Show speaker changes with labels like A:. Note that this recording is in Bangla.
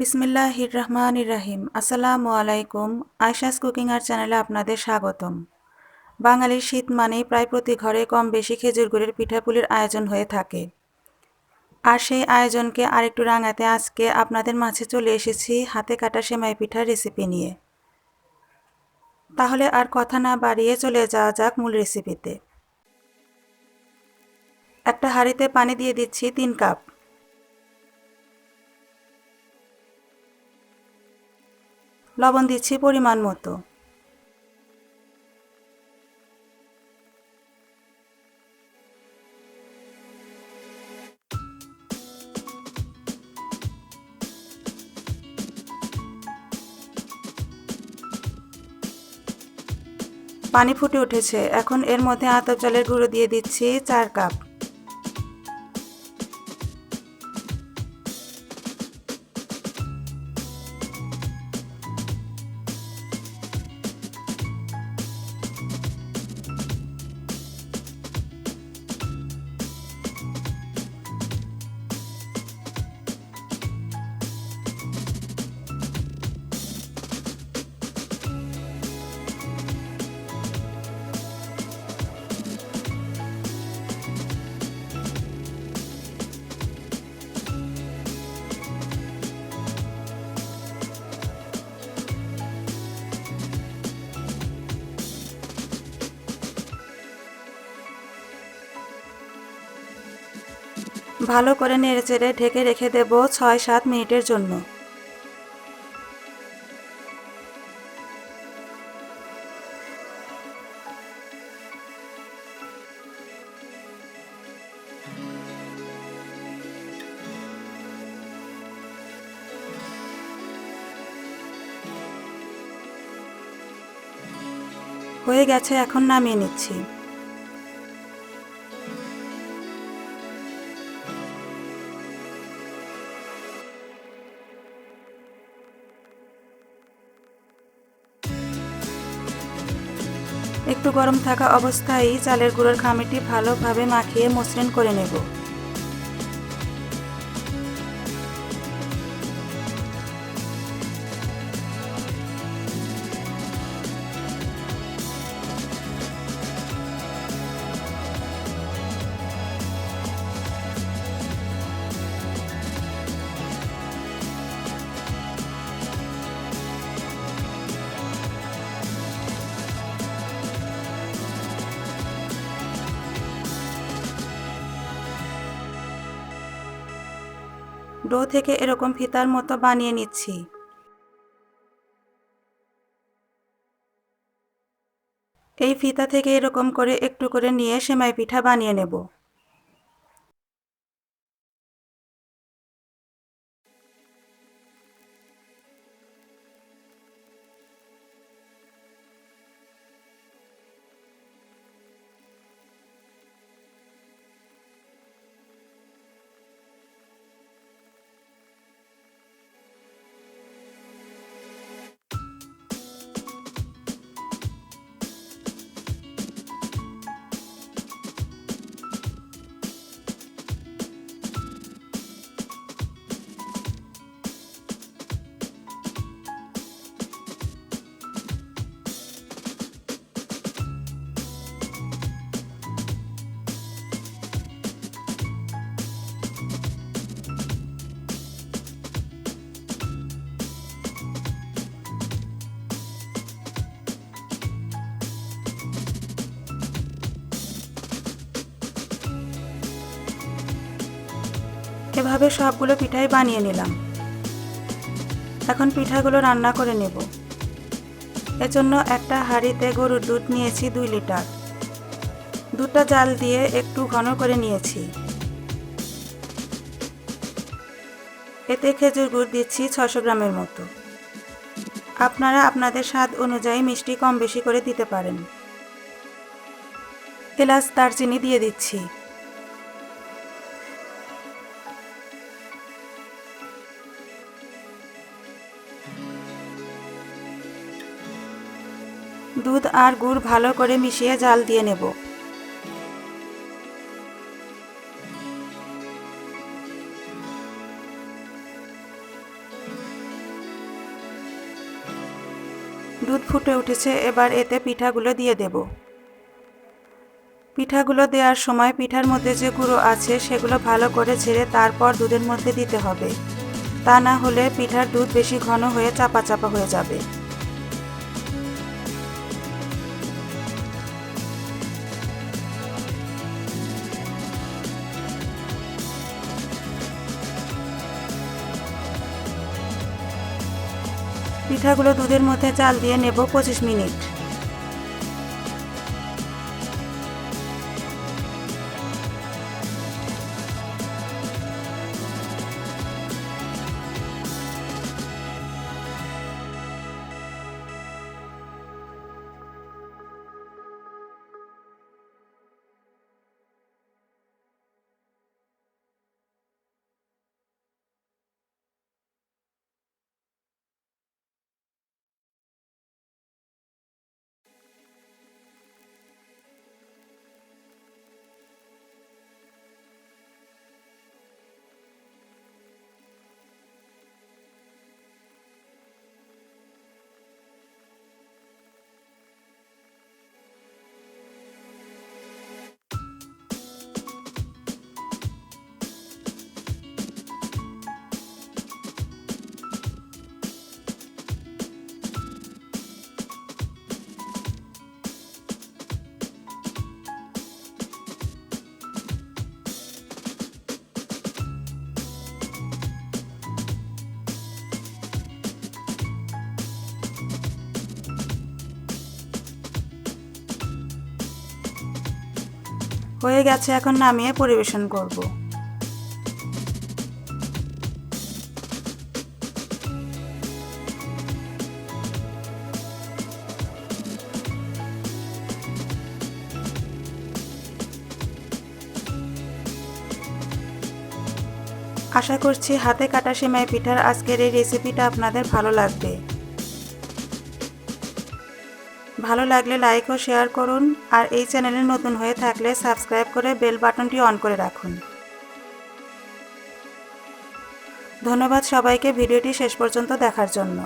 A: বিসমিল্লাহির রহমানির রহিম। আসসালামু আলাইকুম। আয়শাস কুকিং আর চ্যানেলে আপনাদের স্বাগতম। বাঙালির শীত মানেই প্রায় প্রতি ঘরে কম বেশি খেজুর গুড়ের পিঠাপুলির আয়োজন হয়ে থাকে। আর সেই আয়োজনকে আরেকটু রাঙাতে আজকে আপনাদের মাঝে চলে এসেছি হাতে কাটা সেমাই পিঠার রেসিপি নিয়ে। তাহলে আর কথা না বাড়িয়ে চলে যাওয়া যাক মূল রেসিপিতে। একটা হাঁড়িতে পানি দিয়ে দিচ্ছি 3 কাপ। লবণ দিচ্ছি পরিমাণ মতো। পানি ফুটে উঠেছে, এখন এর মধ্যে আতপ চালের গুঁড়ো দিয়ে দিচ্ছি 4 কাপ। ভালো করে নেড়েচেড়ে ঢেকে রেখে দেব 6-7 মিনিটের জন্য। হয়ে গেছে, এখন নামিয়ে নিচ্ছি। একটু গরম থাকা অবস্থায় চালের গুঁড়োর খামিরটি ভালোভাবে মাখিয়ে মসৃণ করে নেব। ডো থেকে এরকম ফিতার মতো বানিয়ে নিচ্ছি। এই ফিতা থেকে এরকম করে একটু করে নিয়ে সেমাই পিঠা বানিয়ে নেব। এভাবে সবগুলো পিঠাই বানিয়ে নিলাম। এখন পিঠাগুলো রান্না করে নেব। এজন্য একটা হাঁড়িতে গরুর দুধ নিয়েছি 2 লিটার। দুধটা জাল দিয়ে একটু ঘন করে নিয়েছি। এতে খেজুর গুড় দিচ্ছি 600 গ্রামের মতো। আপনারা আপনাদের স্বাদ অনুযায়ী মিষ্টি কম বেশি করে দিতে পারেন। এলাচ দারচিনি দিয়ে দিচ্ছি। দুধ আর গুড় ভালো করে মিশিয়ে জাল দিয়ে নেব। দুধ ফুটে উঠেছে, এবার এতে পিঠাগুলো দিয়ে দেব। পিঠাগুলো দেওয়ার সময় পিঠার মধ্যে যে গুঁড়ো আছে সেগুলো ভালো করে ঝেড়ে তারপর দুধের মধ্যে দিতে হবে, তা না হলে পিঠার দুধ বেশি ঘন হয়ে চাপা চাপা হয়ে যাবে। পিঠাগুলো দুধের মধ্যে জাল দিয়ে নেব 25 মিনিট। হয়ে গেছে, এখন নামিয়ে পরিবেশন করব। আশা করছি হাতে কাটা সেমাই পিঠার আজকের এই রেসিপিটা আপনাদের ভালো লাগবে। ভালো লাগলে লাইক ও শেয়ার করুন, আর এই চ্যানেলে নতুন হয়ে থাকলে সাবস্ক্রাইব করে বেল বাটনটি অন করে রাখুন। ধন্যবাদ সবাইকে ভিডিওটি শেষ পর্যন্ত দেখার জন্য।